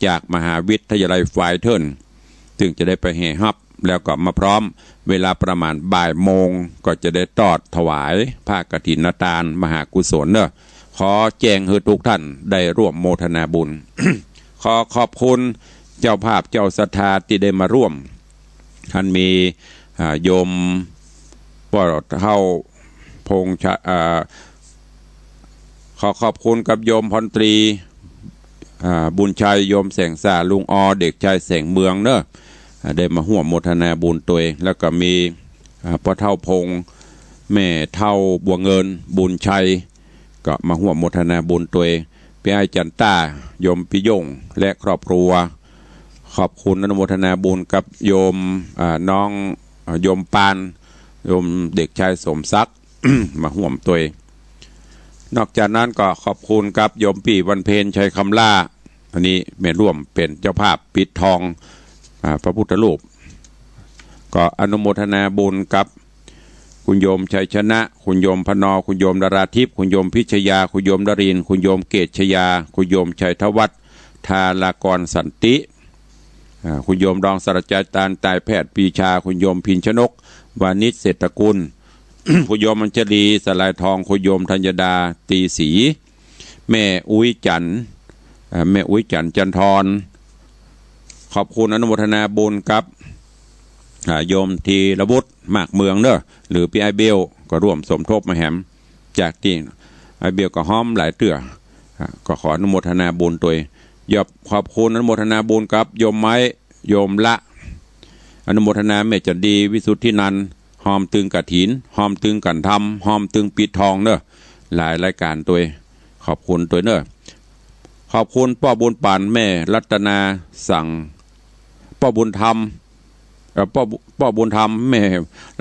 จากมหาวิทยาลัยไฟเทิร์นถึงจะได้ไปแห่ฮับแล้วก็มาพร้อมเวลาประมาณบ่ายโมงก็จะได้ตอดถวายผ้ากฐินทานมหากุศลเนอะขอแจ้งให้ทุกท่านได้ร่วมโมทนาบุญ ขอขอบคุณเจ้าภาพเจ้าศรัทธาที่ได้มาร่วมท่านมีโยมป่อเท่าพงษ์ขอขอบคุณกับโยมพลตรีบุญชัยโยมแสงสาลุงอเด็กชายแสงเมืองเนอะได้มาร่วมโมทนาบุญตัวเองแล้วก็มีพ่อเท่าพงษ์แม่เท่าบัวเงินบุญชัยก็มาร่วมโมทนาบุญตัวเองพี่ไอจันต้าโยมพิยงและครอบครัวขอบคุณอนุโมทนาบุญกับโยมน้องโยมปานโยมเด็กชายสมศักดิ์ มาร่วมตัวเองนอกจากนั้นก็ขอบคุณกับโยมปี่วันเพ็ญชัยคำล่าอันนี้แม่ร่วมเป็นเจ้าภาพปิดทองพระพุทธรูปก็อนุโมทนาบุญกับคุณโยมชัยชนะคุณโยมพนคุณโยมดาราทิพย์คุณโยมพิชยาคุณโยมดารินคุณโยมเกตชยาคุณโยมชัยทวัฒน์ทาลากรสันติคุณโยมรองศาสตราจารย์ตายแพทย์ปีชาคุณโยมพินชนกวานิชเศรษฐกุล คุณโยมมัญชลีสลายทองคุณโยมธัญดาตีศรีแม่อุ้ยจันแม่อุ้ยจันทรขอบคุณอนุโมทนาบุญกับโยมทีระบุตรมากเมืองเนอะหรือพี่ไอเบลก็ร่วมสมทบมาแหมจากที่ไอเบลก็ห้อมหลายเตื่อก็ขออนุโมทนาบุญตัวยอบขอบคุณอนุโมทนาบุญกับโยมไม้โยมละอนุโมทนาเมจันดีวิสุทธินันหอมตึงกฐินหอมตึงกันทำหอมตึงปิดทองเนอะหลายรายการตัวขอบคุณตัวเนอะขอบคุณพ่อบุญปานแม่รัตนาสั่งพ่อบุญธรรมพ่อบุญธรรมแม่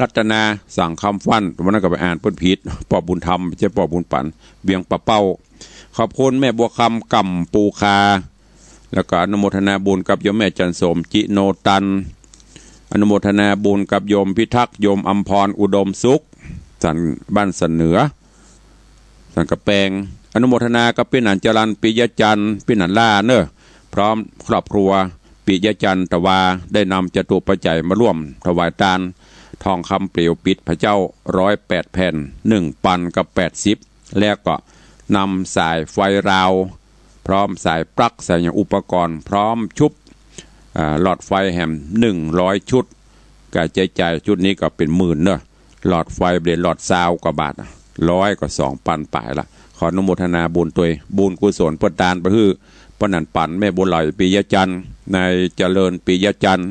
รัตนาสั่งคำฟันวันนั้นก็ไปอ่านเพิ่นผิดพ่อบุญธรรมไม่ใช่พ่อบุญปันเบียงปะเป้าขอบคุณแม่บัวคำก่ำปูคาแล้วก็อนุโมทนาบุญกับโยมแม่จันสมจิโนตันอนุโมทนาบุญกับโยมพิทักษ์โยมอัมพรอุดมสุขสันบ้านสันเหนือสันกระแปงอนุโมทนากับพี่หนันจรันปิยจันทร์พี่หนันล่าเนอะพร้อมครอบครัวปิยจันทร์ตวาได้นำจตุปัจจัยมาร่วมถวายทานทองคำเปลวปิดพระเจ้า108 แผ่น1 ปันกับ80แล้วก็นำสายไฟราวพร้อมสายปลั๊กสายอุปกรณ์พร้อมชุบหลอดไฟแหม100 ชุดการใช้จ่ายชุดนี้ก็เป็นหมื่นเนอะหลอดไฟเบรหลอดซาวกว่าบาท100 ก็ 2 ปันป่ายละขออนุโมทนาบุญตัวบุญกุศลประทานไปฮือปนันปันแม่บุญไหลปิยจันทร์นายเจริญปิยจันทร์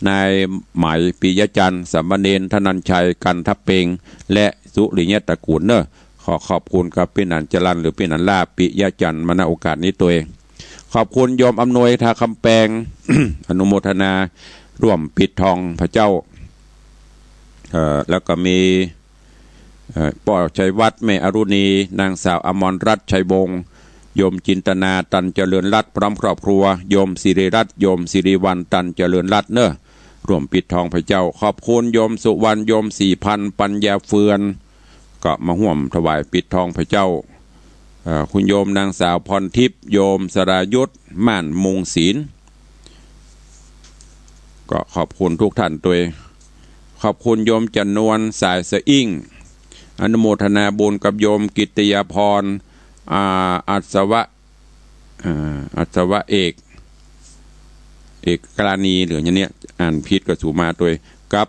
นายไหมปิยจันทร์สามเณรธนัญชัยกันทับเปงและสุริยะตระกูลเนอะขอขอบคุณกับพี่นันจรันหรือพี่นันล่าปิยจันทร์มาณโอกาสนี้ตัวเองขอบคุณโยมอำนวยทาคำแปง อนุโมทนาร่วมปิดทองพระเจ้าแล้วก็มีป่อชัยวัฒน์แม่อรุณีนางสาวอมรรัตน์ชัยวงศ์โยมจินตนาตันเจริญรัตน์พร้อมครอบครัวโยมสิริรัตน์โยมสิริวันตันเจริญรัตน์เนอะ ร่วมปิดทองพระเจ้าขอบคุณโยมสุวรรณโยม4,000ปัญญาเฟือนก็มาห่วมถวายปิดทองพระเจ้าคุณโยมนางสาวพรทิพย์โยมสรายุทธม่านมุงศีลก็ขอบคุณทุกท่านตัวขอบคุณโยมจันนวลสายสะอิ่งอนุโมทนาบุญกับโยมกิตติยาพรอัศวะเอกกราณีหรืออย่างเนี้ยอ่านผิดก็สู่มาตัวกับ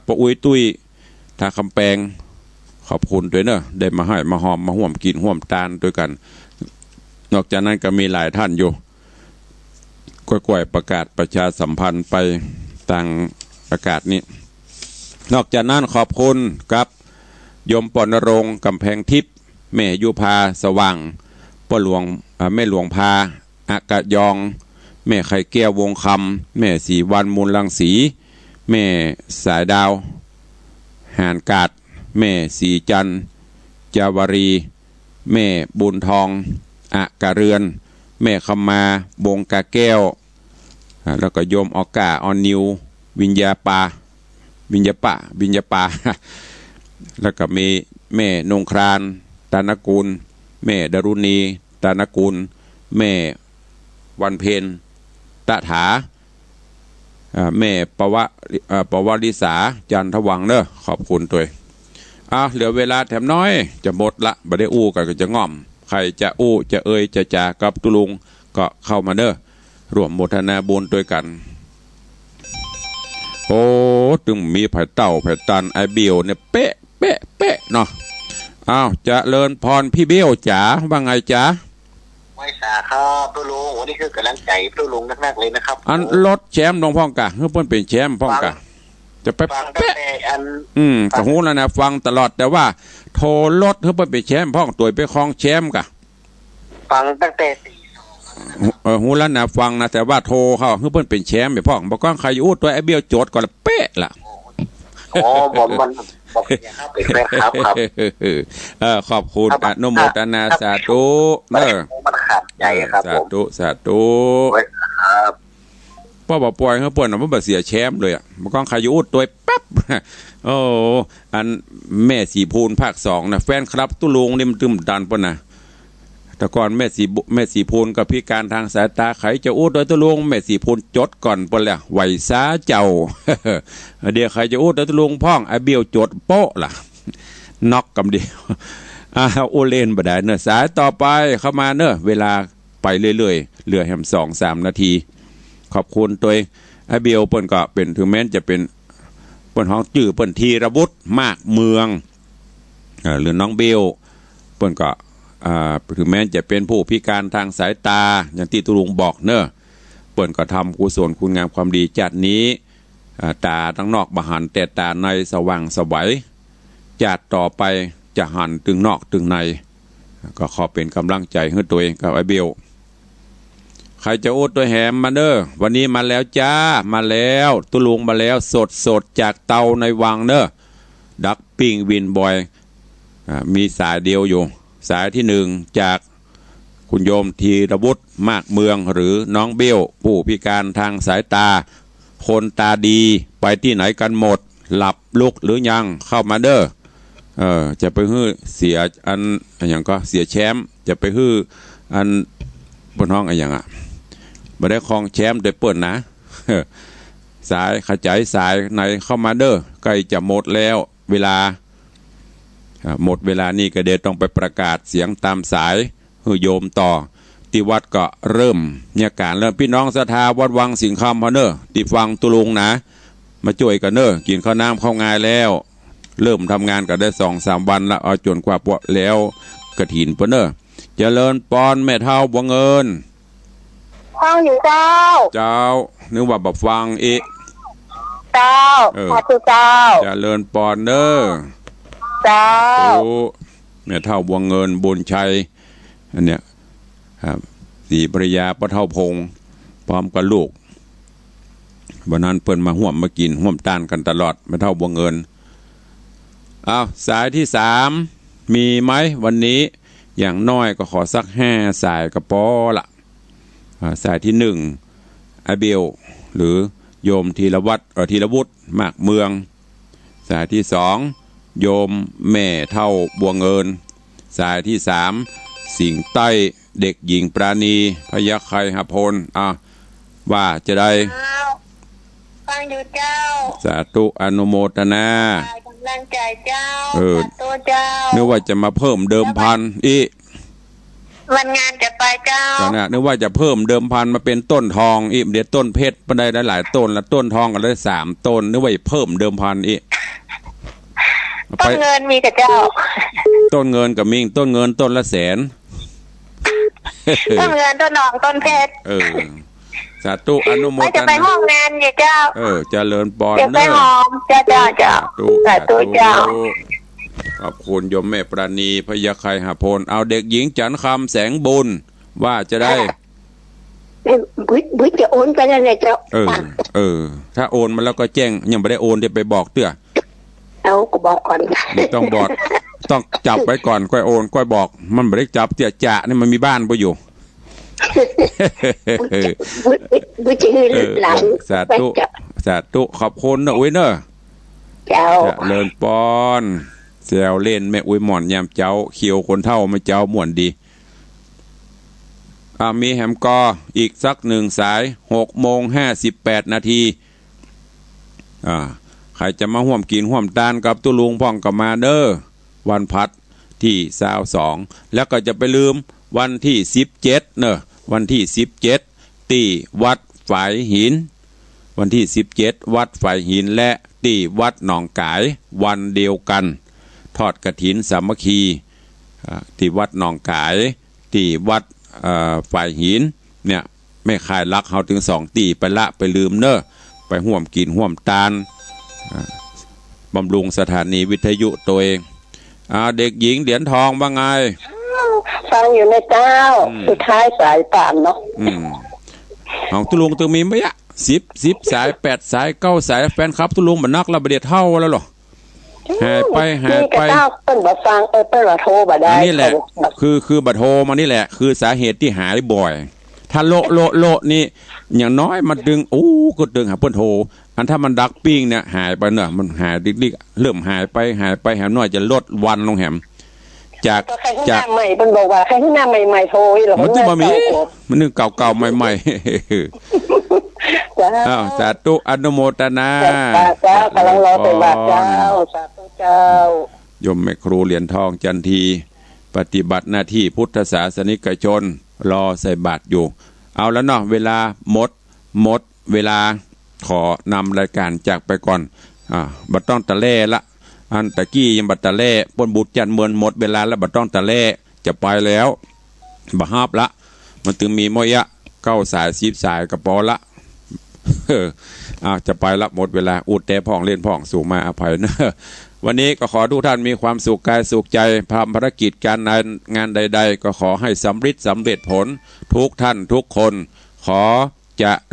ป้าอุ้ยตุ้ยท่าคำแปงขอบคุณด้วยเนอะได้มาให้มาหอมมาห่วมกินห่วมตาลด้วยกันนอกจากนั้นก็มีหลายท่านอยู่กล้วยประกาศประชาสัมพันธ์ไปต่างประกาศนี้นอกจากนั้นขอบคุณกับโยมปนรงค์กำแพงทิพย์แม่ยุพาสว่างพ่อหลวงแม่หลวงพาอากะยองแม่ไข่แก้ววงคำแม่สีวันมูลลังสีแม่สายดาวหานกาดแม่สีจันจาวรีแม่บุญทองอะกะเรือนแม่คำมาบงกาแก้วแล้วก็โยมออกาออนนิววิญญาปาแล้วก็มีแม่นงครานตานกุลแม่ดรุณีตานกุลแม่วันเพนตะถาแม่ปวริสาจันทวังเนอะขอบคุณตัวเหลือเวลาแถมน้อยจะหมดละบ่ได้อู้กันก็จะง่อมใครจะอู้จะเอ่ยจะจ่ากับตุลุงก็เข้ามาเด้อร่วมโมทนาบุญด้วยกันโอ้ตึงมีไผ่เต่าไผ่ตันไอเบียวเนี่ยเป๊ะเนาะจะเลินพรพี่เบี้ยวจ๋าว่าไงจ๋าไม่สาครับตุลุงวันนี้คือกำลังใจตุลุงนักๆเลยนะครับอันรถแชมป์น้องพ่องกะเพื่อนเป็นแชมป์พ่องกะจะไปฟังตั้งแต่กะหูแล้วนะฟังตลอดแต่ว่าโทรรถเพื่อนเป็นแชมป์พ่องตัวไปคลองแชมป์กะฟังตั้งแต่หูแล้วนะฟังนะแต่ว่าโทรเขาเพื่อนเป็นแชมป์ไปพ่องบอกว่าใครอยู่ตัวไอเบี้ยวโจทย์ก่อนเป๊ะละผมมันบอกอย่างครับเป็นแฟนครับขอบคุณอนุโมทนาสาธุมันขาดใจครับสาธุพ่อบอกปล่อยเขาป่วยนะมันเสียแชมป์เลยบอกว่าใครอยู่ตัวปั๊บโอ้อันแม่สีพูนภาค2นะแฟนครับตุลุงนี่มันตึมดันป่ะนะแต่ก่อนแม่สีพูนกับพิการทางสายตาไขจะอู้โดยตุลุงแม่สีพูนจดก่อนป่ะแหละไหวซาเจ้าเดี๋ยวใครจะอู้โดยตุลุงพ่องไอเบียวจดโป๊ะล่ะน็อกกำเดียวโอเลนบ่ได้เนอะสายต่อไปเข้ามาเนอะเวลาไปเรื่อยๆเหลือแฮม2-3 นาทีขอบคุณตัวไอเบียวเปิ้นก็เป็นถึงแม้จะเป็นเปิ้นห้องจื่อเปิ้นธีรวุฒิมากเมืองหรือน้องเบลเปิ้นก็ถึงแม้จะเป็นผู้พิการทางสายตาอย่างที่ตุลุงบอกเนอะเปิ้นก็ทำกุศลคุณงามความดีจัดนี้ตาทั้งนอกบหันแต่ตาในสว่างสวัยจัดต่อไปจะหันตึงนอกตึงในก็ขอเป็นกำลังใจให้ตัวเองกับไอเบลใครจะโอ้ตัวแหมมาเด้อวันนี้มาแล้วจ้ามาแล้วตุลุงมาแล้วสดจากเตาในวังเนอะดักปิ้งวินบอยมีสายเดียวอยู่สายที่1จากคุณโยมธีรวุฒิมากเมืองหรือน้องเบี้ยวผู้พิการทางสายตาคนตาดีไปที่ไหนกันหมดหลับลุกหรือยังเข้ามาเด้อจะไปฮื้อเสียอันอย่างก็เสียแชมป์จะไปฮื้ออันบนห้องอะไรอย่างบ่ได้คลองแชมป์โดยเปิดนะสายขจายสายในเข้ามาเด้อใกล้จะหมดแล้วเวลาหมดเวลานี้ก็เดี๋ยวต้องไปประกาศเสียงตามสายให้โยมต่อที่วัดก็เริ่มเนี่ยการเริ่มพี่น้องศรัทธาวัดวังสิงห์คำพะเนอที่ฟังตุลุงนะมาช่วยกันเนอกินข้าวน้ำข้าวงายแล้วเริ่มทำงานกันได้2-3 วันละเอาจนกว่าพวกแล้วกระถินพะเนอเจริญปอนแม่เท่าบังเอิญฟังอยู่เจ้านึกว่าแบบฟังเจ้าขอบคุณเจ้าเจริญปอนเนอเจ้าแม่เท่าบังเอิญบุญชัยอันเนี้ยครับสีภรรยาป้าเท่าพงพร้อมกับลูกวันนั้นเปิ้นมาห่วมมากินห่วมต้านกันตลอดแม่เท่าบังเอิญสายที่3มีไหมวันนี้อย่างน้อยก็ขอสัก5 สายกระป๋อละสายที่1ไอเบลหรือ โยมธีรวุฒิมากเมืองสายที่2โยมแม่เท่าบัวเงินสายที่3สิงห์ใต้เด็กหญิงปราณีพยัคฆ์ไคหพลว่าจะได้ฟังอยู่เจ้าสาธุอนุโมทนากำลังใจเจ้าตัวเจ้านึกว่าจะมาเพิ่มเดิมพันอีวันงานจะไปเจ้าก็นะนึกว่าจะเพิ่มเดิมพันมาเป็นต้นทองอีเดี๋ยวต้นเพชรไปได้หลายต้นแล้วต้นทองก็ได้3ต้นนึกว่าเพิ่มเดิมพันอีต้นเงินมีกับเจ้าต้นเงินกับมิงต้นเงินต้นละแสนต้นเงินต้นทองต้นเพชรสาธุอนุโมทนาจะไปห้องงานเจ้าเจริญปอนเนอร์เจ้าสาธุเจ้าขอบคุณโยมแม่ปราณีพยัคฆ์ไคหพลเอาเด็กหญิงจันคำแสงบุญว่าจะได้บุญจะโอนไปแล้วเนี่ยเจ้าถ้าโอนมาแล้วก็แจ้งยังไม่ได้โอนเดี๋ยวไปบอกเตื้อเอาก็บอกก่อนไม่ต้องบอกต้องจับไว้ก่อนค่อยโอนค่อยบอกมันไม่ได้จับเตี้ยจ่านี่มันมีบ้านไปอยู่บุญจะหลังสาธุขอบคุณนะอุ้ยเนอะเจ้าเลินปอนแซวเล่นแม่อุ้ยหมอนยามเจ้าเขียวคนเท่ามาเจ้าม่วนดีมีแฮมกออีกสัก1สาย6:58 ใครจะมาห่วมกินห่วมตานกับตุลุงพ่องกับมาเด้อวันพัดที่22แล้วก็จะไปลืมวันที่17เนอะวันที่17ที่วัดฝายหินวันที่17วัดฝายหินและที่วัดหนองกายวันเดียวกันทอดกฐินสามัคคีที่วัดหนองกายที่วัดฝายหินเนี่ยไม่ขายรักเขาถึง2ตีไปละไปลืมเนอะไปห่วมกินห่วมตานบำรุงสถานีวิทยุตัวเองเด็กหญิงเหรียญทองว่าไงฟังอยู่ในเจ้าสุดท้ายสายป่านเนาะของตุลุงตัวมีไหมอะ10สาย8สาย9สายแฟนคลับตุลุงมันนักระเบิดเท่าแล้วหรอหายไปเปิ้นบ่ฟังเปิ้นว่าโทรบ่ได้นี่แหละคือบัดโทรมานี่แหละคือสาเหตุที่หายบ่อยถ้าโลนี่อย่างน้อยมันดึงก็ดึงหาเปิ้นโทรอันถ้ามันดักปิ้งเนี่ยหายไปเนอะมันหายดิกเริ่มหายไปแหมน้อยจะลดวันลงแหมจากใหม่เป็นบอกว่าใครที่หน้าใหม่ๆโทรหรอมันจะมามีมันนึงเก่าๆใหม่ๆสาธุอนุโมทนาเจ้ากำลังรอเป็นบาทเจ้าสาธุเจ้ายมแม่ครูเหรียญทองจันทีปฏิบัติหน้าที่พุทธศาสนิกชนรอใส่บาตรอยู่เอาแล้วเนาะเวลาหมดเวลาขอนำรายการจากไปก่อนบัดต้องตะเล่ละอันตะกี้ยังบัดตะเล่ปนบุตรจันเมือนหมดเวลาแล้วบัดต้องตะเล่จะไปแล้วบะฮาบละมันถึงมีมอยะ9สาย10สายกระปอละจะไปละหมดเวลาอุดแต่พ่องเล่นพ่องสู่มาอภัยเนอะวันนี้ก็ขอทุกท่านมีความสุขกายสุขใจทำภารกิจการงานใดๆก็ขอให้สำเร็จผลทุกท่านทุกคนขอจะ